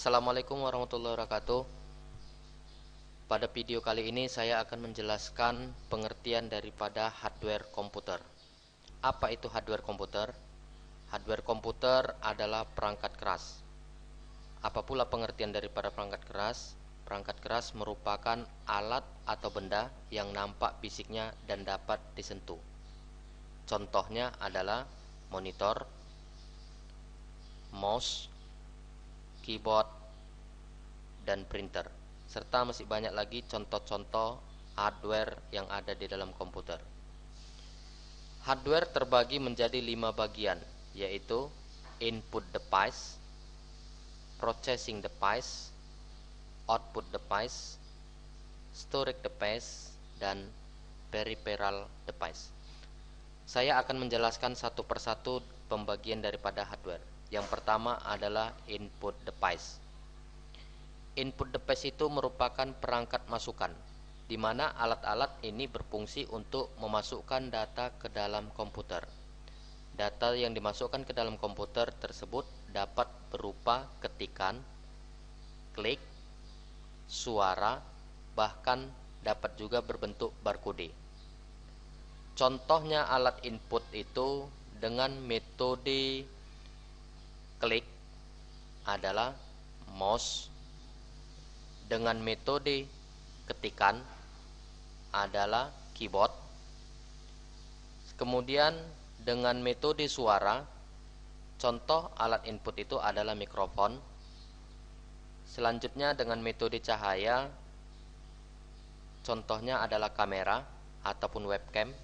Assalamualaikum warahmatullahi wabarakatuh. Pada video kali ini saya akan menjelaskan pengertian daripada hardware komputer. Apa itu hardware komputer? Hardware komputer adalah perangkat keras. Apa pula pengertian daripada perangkat keras? Perangkat keras merupakan alat atau benda yang nampak fisiknya dan dapat disentuh. Contohnya adalah monitor, mouse, keyboard, dan printer, serta masih banyak lagi contoh-contoh hardware yang ada di dalam komputer. Hardware terbagi menjadi 5 bagian, yaitu input device, processing device, output device, storage device, dan peripheral device. Saya akan menjelaskan satu persatu pembagian daripada hardware. Yang pertama adalah input device. Input device itu merupakan perangkat masukan, di mana alat-alat ini berfungsi untuk memasukkan data ke dalam komputer. Data yang dimasukkan ke dalam komputer tersebut dapat berupa ketikan, klik, suara, bahkan dapat juga berbentuk barcode. Contohnya alat input itu dengan metode klik adalah mouse, dengan metode ketikan adalah keyboard, kemudian dengan metode suara, contoh alat input itu adalah mikrofon. Selanjutnya dengan metode cahaya, contohnya adalah kamera ataupun webcam.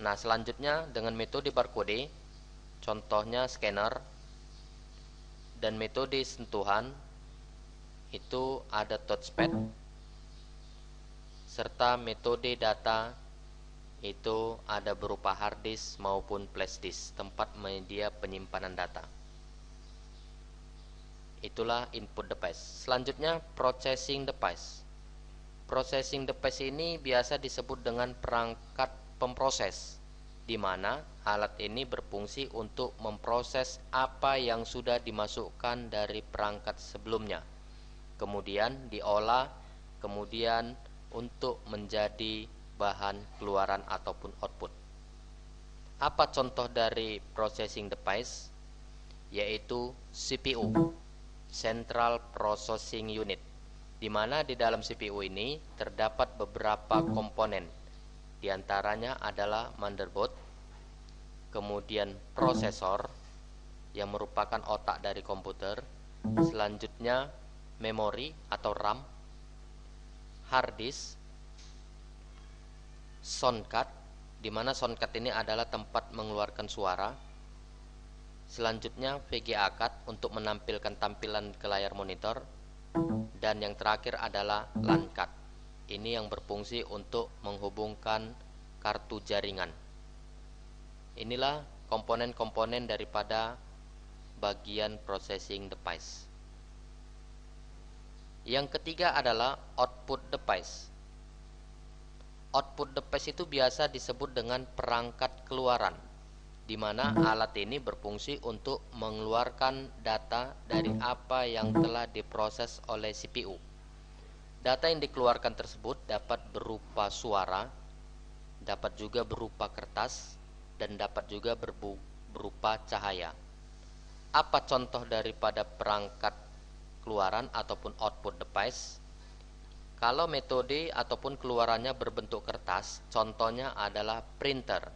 Nah, selanjutnya dengan metode barcode, contohnya scanner, dan metode sentuhan itu ada touchpad, serta metode data itu ada berupa hard disk maupun flash disk, tempat media penyimpanan data. Itulah input device. Selanjutnya processing device. Processing device ini biasa disebut dengan perangkat pemproses, di mana alat ini berfungsi untuk memproses apa yang sudah dimasukkan dari perangkat sebelumnya, kemudian diolah, kemudian untuk menjadi bahan keluaran ataupun output. Apa contoh dari processing device? Yaitu CPU, Central Processing Unit, di mana di dalam CPU ini terdapat beberapa komponen. Di antaranya adalah motherboard, kemudian prosesor yang merupakan otak dari komputer, selanjutnya memori atau RAM, hard disk, sound card, di mana sound card ini adalah tempat mengeluarkan suara, selanjutnya VGA card untuk menampilkan tampilan ke layar monitor, dan yang terakhir adalah LAN card. Ini yang berfungsi untuk menghubungkan kartu jaringan. Inilah komponen-komponen daripada bagian processing device. Yang ketiga adalah output device. Output device itu biasa disebut dengan perangkat keluaran, di mana alat ini berfungsi untuk mengeluarkan data dari apa yang telah diproses oleh CPU. Data yang dikeluarkan tersebut dapat berupa suara, dapat juga berupa kertas, dan dapat juga berupa cahaya. Apa contoh daripada perangkat keluaran ataupun output device? Kalau metode ataupun keluarannya berbentuk kertas, contohnya adalah printer.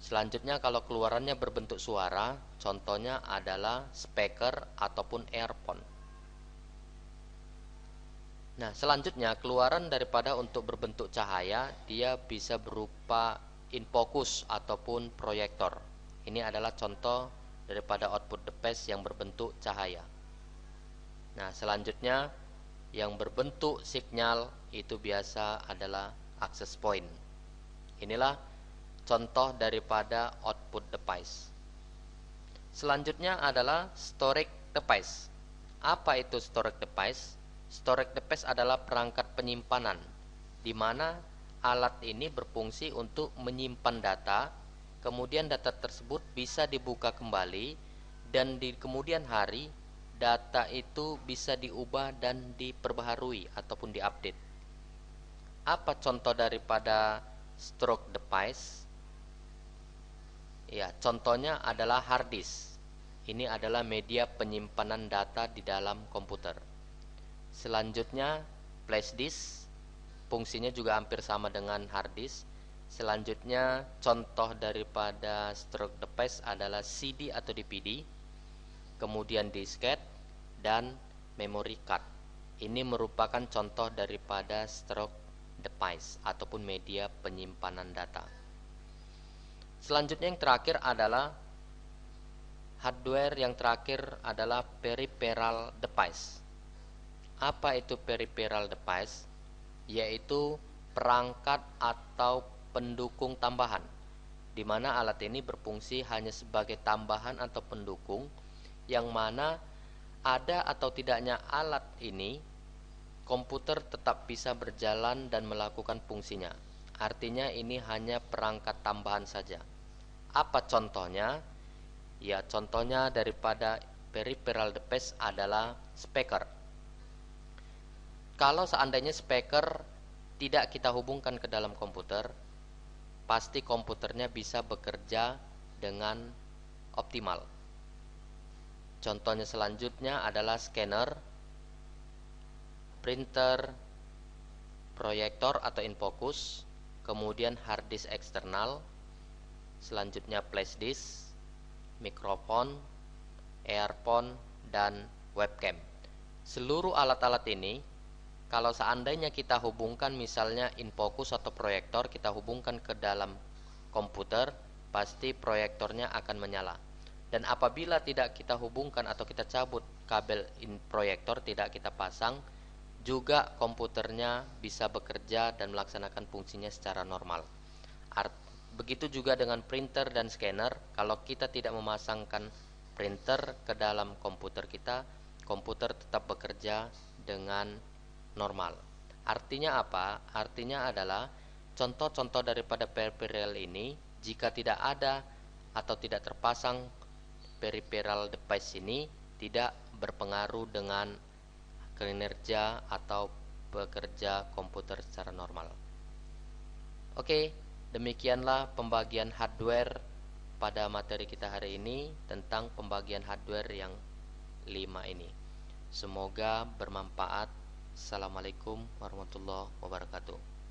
Selanjutnya kalau keluarannya berbentuk suara, contohnya adalah speaker ataupun earphone. Nah, selanjutnya keluaran daripada untuk berbentuk cahaya, dia bisa berupa infocus ataupun proyektor. Ini adalah contoh daripada output device yang berbentuk cahaya. Nah, selanjutnya yang berbentuk sinyal itu biasa adalah access point. Inilah contoh daripada output device. Selanjutnya adalah storage device. Apa itu storage device? Storage device adalah perangkat penyimpanan, di mana alat ini berfungsi untuk menyimpan data, kemudian data tersebut bisa dibuka kembali dan di kemudian hari data itu bisa diubah dan diperbaharui ataupun diupdate. Apa contoh daripada stroke device? Ya, contohnya adalah hard disk. Ini adalah media penyimpanan data di dalam komputer. Selanjutnya flash disk, fungsinya juga hampir sama dengan hard disk. Selanjutnya contoh daripada stroke device adalah CD atau DVD, kemudian disket dan memory card. Ini merupakan contoh daripada stroke device ataupun media penyimpanan data. Selanjutnya yang terakhir adalah hardware, yang terakhir adalah peripheral device. Apa itu peripheral device? Yaitu perangkat atau pendukung tambahan, di mana alat ini berfungsi hanya sebagai tambahan atau pendukung, yang mana ada atau tidaknya alat ini, komputer tetap bisa berjalan dan melakukan fungsinya. Artinya ini hanya perangkat tambahan saja. Apa contohnya? Ya, contohnya daripada peripheral device adalah speaker. Kalau seandainya speaker tidak kita hubungkan ke dalam komputer, pasti komputernya bisa bekerja dengan optimal. Contohnya selanjutnya adalah scanner, printer, proyektor atau infocus, kemudian hard disk eksternal, selanjutnya flash disk, mikrofon, earphone, dan webcam. Seluruh alat-alat ini, kalau seandainya kita hubungkan misalnya infocus atau proyektor, kita hubungkan ke dalam komputer, pasti proyektornya akan menyala. Dan apabila tidak kita hubungkan atau kita cabut kabel proyektor, tidak kita pasang, juga komputernya bisa bekerja dan melaksanakan fungsinya secara normal. Begitu juga dengan printer dan scanner. Kalau kita tidak memasangkan printer ke dalam komputer kita, komputer tetap bekerja dengan normal. Artinya apa? Artinya adalah contoh-contoh daripada peripheral ini, jika tidak ada atau tidak terpasang peripheral device ini, tidak berpengaruh dengan kinerja atau bekerja komputer secara normal. Oke, demikianlah pembagian hardware pada materi kita hari ini tentang pembagian hardware yang 5 ini. Semoga bermanfaat. Assalamualaikum warahmatullahi wabarakatuh.